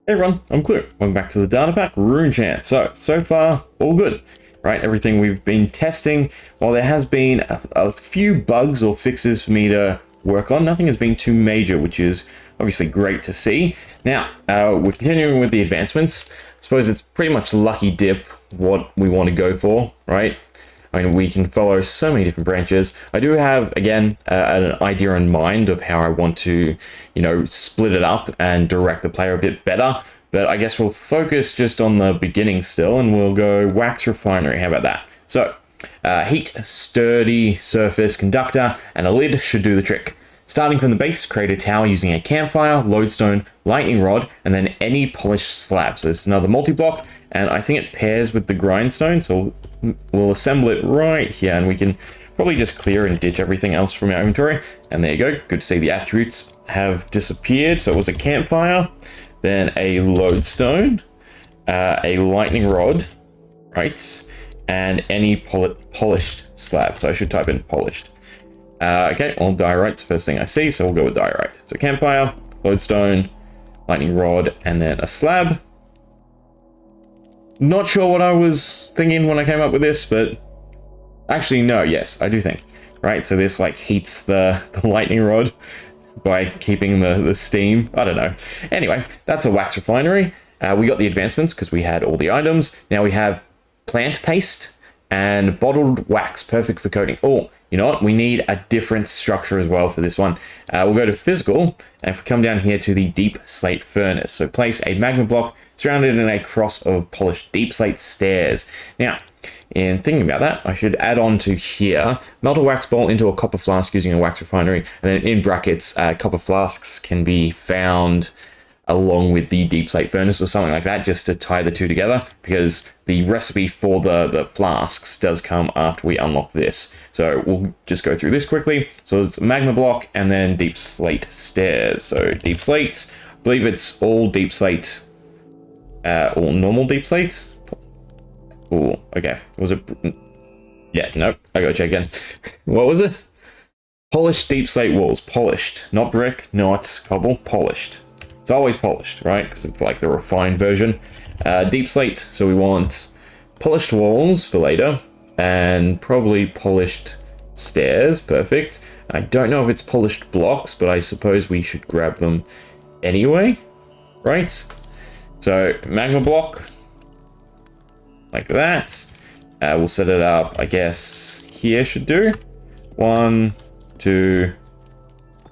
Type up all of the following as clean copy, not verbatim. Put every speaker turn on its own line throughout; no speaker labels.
Hey everyone, I'm Clue. Welcome back to the data pack, Runechant. So far, all good, right? Everything we've been testing, while there has been a few bugs or fixes for me to work on, nothing has been too major, which is obviously great to see. Now, we're continuing with the advancements. I suppose it's pretty much lucky dip what we want to go for, right? I mean, we can follow so many different branches. I do have, again, an idea in mind of how I want to, split it up and direct the player a bit better. But I guess we'll focus just on the beginning still, and we'll go wax refinery. How about that? So, heat, sturdy surface, conductor, and a lid should do the trick. Starting from the base, create a tower using a campfire, lodestone, lightning rod, and then any polished slab. So this is another multi-block, and I think it pairs with the grindstone, so we'll assemble it right here, and we can probably just clear and ditch everything else from our inventory. And there you go. Good to see the attributes have disappeared. So it was a campfire, then a lodestone, a lightning rod, right, and any polished slab. So I should type in polished. Okay, all diorite's the first thing I see, so we'll go with diorite. So campfire, lodestone, lightning rod, and then a slab. Not sure what I was thinking when I came up with this, but actually, no, yes, I do think. Right, so this like heats the lightning rod by keeping the steam. I don't know. Anyway, that's a wax refinery. We got the advancements because we had all the items. Now we have plant paste and bottled wax, perfect for coating. Oh, you know what? We need a different structure as well for this one. We'll go to physical, and if we come down here to the deep slate furnace. So place a magma block surrounded in a cross of polished deep slate stairs. Now, in thinking about that, I should add on to here, melt a wax ball into a copper flask using a wax refinery, and then in brackets, copper flasks can be found along with the deep slate furnace or something like that, just to tie the two together, because the recipe for the flasks does come after we unlock this. So we'll just go through this quickly. So it's magma block and then deep slate stairs. So deep slates, I believe it's all deep slate, all normal deep slates. Oh, okay. Was it? Yeah, nope. I gotta check again. What was it? Polished deep slate walls. Polished, not brick, not cobble. Polished. It's always polished, right? Because it's like the refined version. Deep slate, so we want polished walls for later, and probably polished stairs. Perfect. I don't know if it's polished blocks, but I suppose we should grab them anyway, right? So magma block, like that. We'll set it up, I guess, here should do. 1, 2,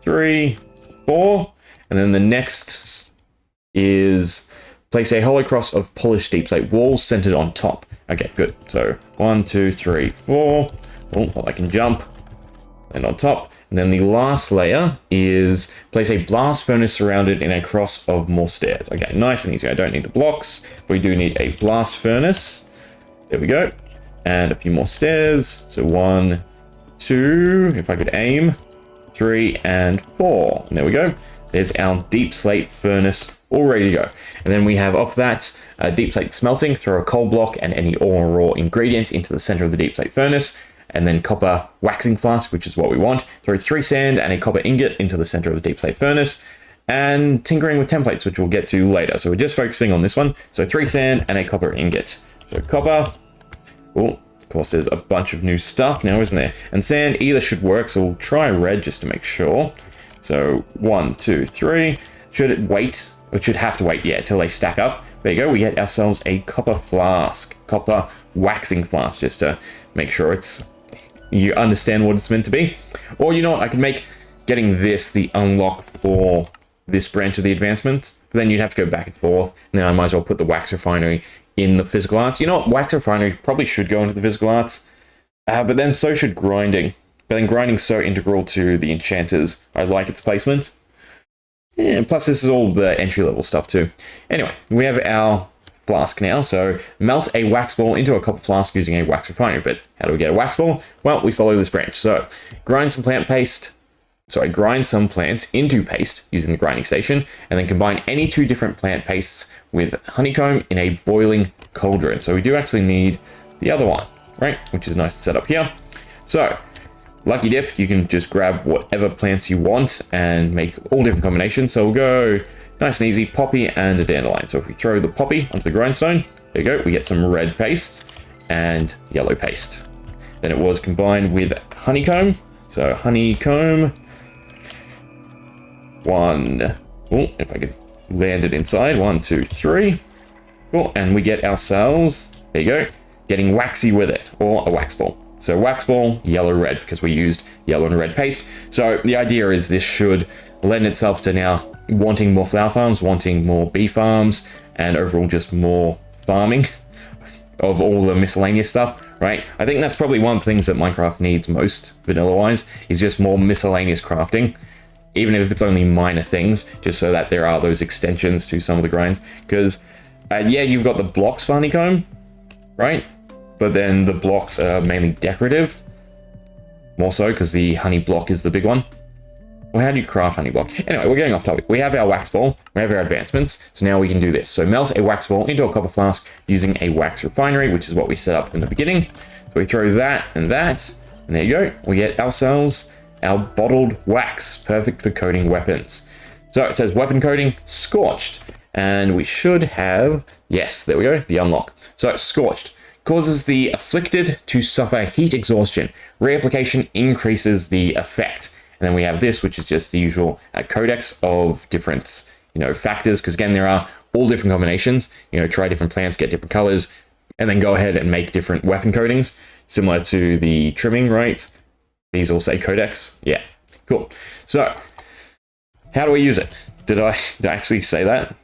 3, 4. And then the next is place a hollow cross of polished deep slate walls centered on top. Okay, good. So 1, 2, 3, 4. Oh, I can jump. And on top. And then the last layer is place a blast furnace surrounded in a cross of more stairs. Okay, nice and easy. I don't need the blocks. We do need a blast furnace. There we go. And a few more stairs. So 1, 2, if I could aim. 3 and 4. And there we go. There's our deep slate furnace all ready to go. And then we have off that deep slate smelting. Throw a coal block and any ore or raw ingredients into the center of the deep slate furnace. And then copper waxing flask, which is what we want. Throw 3 sand and a copper ingot into the center of the deep slate furnace. And tinkering with templates, which we'll get to later. So we're just focusing on this one. So 3 sand and a copper ingot. So copper. Oh, of course, there's a bunch of new stuff now, isn't there? And sand either should work, so we'll try red just to make sure. So 1, 2, 3. Should it wait? It should have to wait, yeah, till they stack up. There you go. We get ourselves a copper flask, copper waxing flask, just to make sure you understand what it's meant to be. Or you know what? I could make getting this the unlock for this branch of the advancement. But then you'd have to go back and forth. And then I might as well put the wax refinery in the physical arts. You know what? Wax refinery probably should go into the physical arts. But then so should grinding. But then grinding's so integral to the enchanters. I like its placement. And plus this is all the entry-level stuff too. Anyway, we have our flask now. So melt a wax ball into a copper flask using a wax refinery. But how do we get a wax ball? Well, we follow this branch. So grind some plants into paste using the grinding station, and then combine any 2 different plant pastes with honeycomb in a boiling cauldron. So we do actually need the other one, right? Which is nice to set up here. So lucky dip, you can just grab whatever plants you want and make all different combinations. So we'll go nice and easy, poppy and a dandelion. So if we throw the poppy onto the grindstone, there you go, we get some red paste and yellow paste. Then it was combined with honeycomb. So honeycomb, if I could land it inside, 1, 2, 3. Cool, and we get ourselves, there you go, getting waxy with it, or a wax ball. So wax ball, yellow, red, because we used yellow and red paste. So the idea is this should lend itself to now wanting more flower farms, wanting more bee farms, and overall just more farming of all the miscellaneous stuff, right? I think that's probably one of the things that Minecraft needs most, vanilla-wise, is just more miscellaneous crafting, even if it's only minor things, just so that there are those extensions to some of the grinds. Because, yeah, you've got the blocks for honeycomb, right? But then the blocks are mainly decorative, more so because the honey block is the big one. Well, how do you craft honey block? Anyway, we're getting off topic. We have our wax ball, we have our advancements, so now we can do this. So melt a wax ball into a copper flask using a wax refinery, which is what we set up in the beginning. So we throw that, and there you go. We get ourselves our bottled wax, perfect for coating weapons. So it says weapon coating, scorched, and we should have, yes, there we go, the unlock. So scorched causes the afflicted to suffer heat exhaustion. Reapplication increases the effect. And then we have this, which is just the usual codex of different, factors. Because again, there are all different combinations. Try different plants, get different colors, and then go ahead and make different weapon coatings, similar to the trimming, right? These all say codex. Yeah, cool. So, how do we use it? Did I actually say that?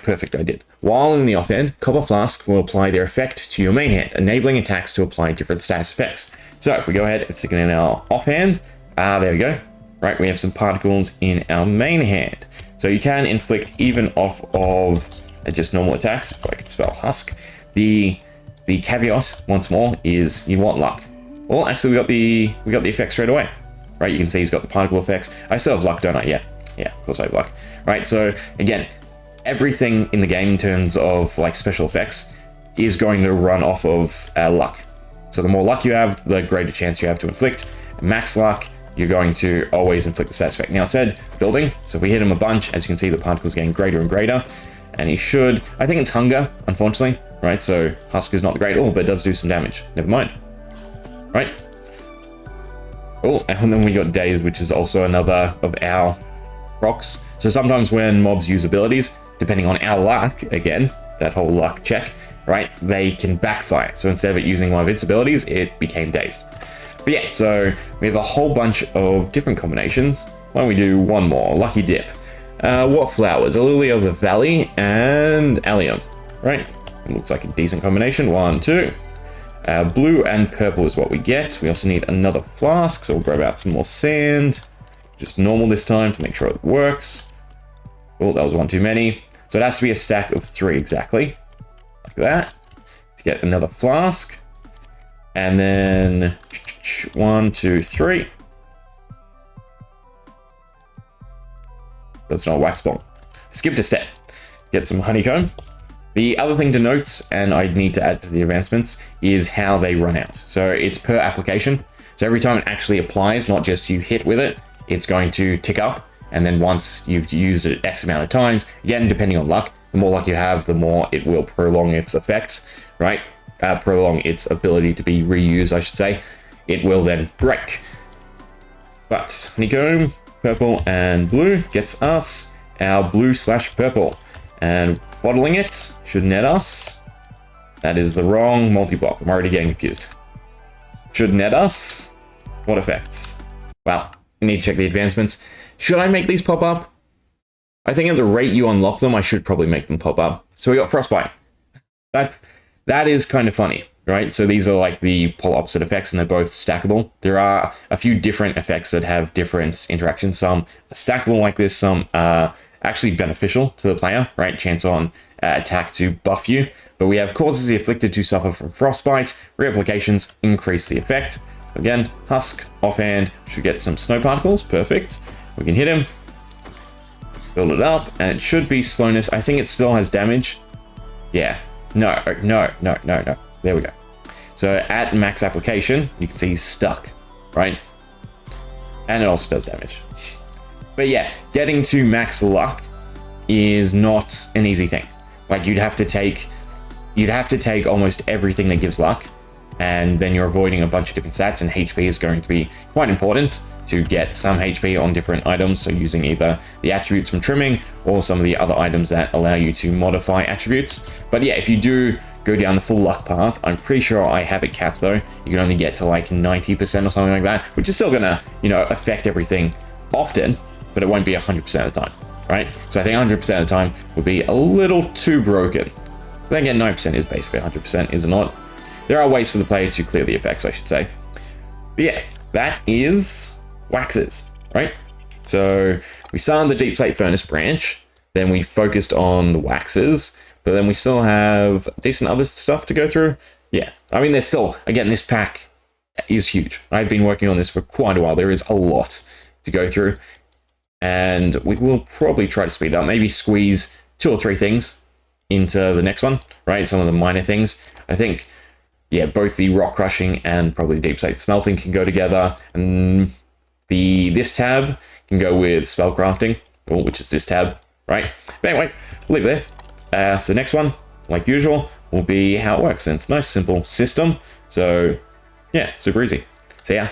Perfect, I did. While in the offhand, copper flask will apply their effect to your main hand, enabling attacks to apply different stats effects. So if we go ahead and stick it in our offhand, there we go. Right, we have some particles in our main hand. So you can inflict even off of just normal attacks, if I could spell husk. The caveat, once more, is you want luck. Well, actually, we got the effect straight away. Right, you can see he's got the particle effects. I still have luck, don't I? Yeah, of course I have luck. Right, so again, everything in the game in terms of like special effects is going to run off of luck. So the more luck you have, the greater chance you have to inflict. Max luck, you're going to always inflict the stats effect. Now it said building, so if we hit him a bunch, as you can see, the particles getting greater and greater. And he should, I think it's hunger, unfortunately, right? So husk is not the great all, but it does do some damage. Never mind. Right? Oh, and then we got daze, which is also another of our procs. So sometimes when mobs use abilities, depending on our luck, again, that whole luck check, right, they can backfire. So instead of it using one of its abilities, it became dazed. But yeah, so we have a whole bunch of different combinations. Why don't we do one more? Lucky dip. What flowers? A lily of the valley and allium, right? It looks like a decent combination. 1, 2. Blue and purple is what we get. We also need another flask, so we'll grab out some more sand. Just normal this time to make sure it works. Oh, that was one too many. So it has to be a stack of 3 exactly. Like that. To get another flask. And then 1, 2, 3. That's not a wax bomb. Skipped a step. Get some honeycomb. The other thing to note, and I need to add to the advancements, is how they run out. So it's per application. So every time it actually applies, not just you hit with it, it's going to tick up. And then once you've used it X amount of times, again, depending on luck, the more luck you have, the more it will prolong its effect, right? Prolong its ability to be reused, I should say. It will then break. But honeycomb, purple and blue gets us our blue/purple. And bottling it should net us. That is the wrong multi-block. I'm already getting confused. Should net us. What effects? Well, I need to check the advancements. Should I make these pop up? I think at the rate you unlock them, I should probably make them pop up. So we got frostbite. That is kind of funny, right? So these are like the polar opposite effects, and they're both stackable. There are a few different effects that have different interactions. Some are stackable like this, some are actually beneficial to the player, right? Chance on attack to buff you. But we have causes the afflicted to suffer from frostbite. Reapplications increase the effect. Again, husk, offhand, should get some snow particles. Perfect. We can hit him, build it up, and it should be slowness. I think it still has damage. Yeah. No. There we go. So at max application, you can see he's stuck, right? And it also does damage. But But yeah, getting to max luck is not an easy thing. Like you'd have to take almost everything that gives luck, and then you're avoiding a bunch of different stats, and HP is going to be quite important to get some HP on different items, so using either the attributes from trimming or some of the other items that allow you to modify attributes. But yeah, if you do go down the full luck path, I'm pretty sure I have it capped though, you can only get to like 90% or something like that, which is still gonna, you know, affect everything often, but it won't be 100% of the time, right? So I think 100% of the time would be a little too broken. But again, 9% is basically 100%, is it not? There are ways for the player to clear the effects, I should say. But yeah, that is waxes, right? So we started the Deep Slate Furnace branch, then we focused on the waxes, but then we still have decent other stuff to go through. Yeah, I mean, there's still, again, this pack is huge. I've been working on this for quite a while. There is a lot to go through, and we will probably try to speed up, maybe squeeze 2 or 3 things into the next one, right? Some of the minor things. I think, yeah, both the rock crushing and probably deep slate smelting can go together, and this tab can go with spellcrafting, which is this tab, right? But anyway, we'll leave it there. So next one, like usual, will be how it works, and it's a nice simple system. So yeah, super easy. See ya.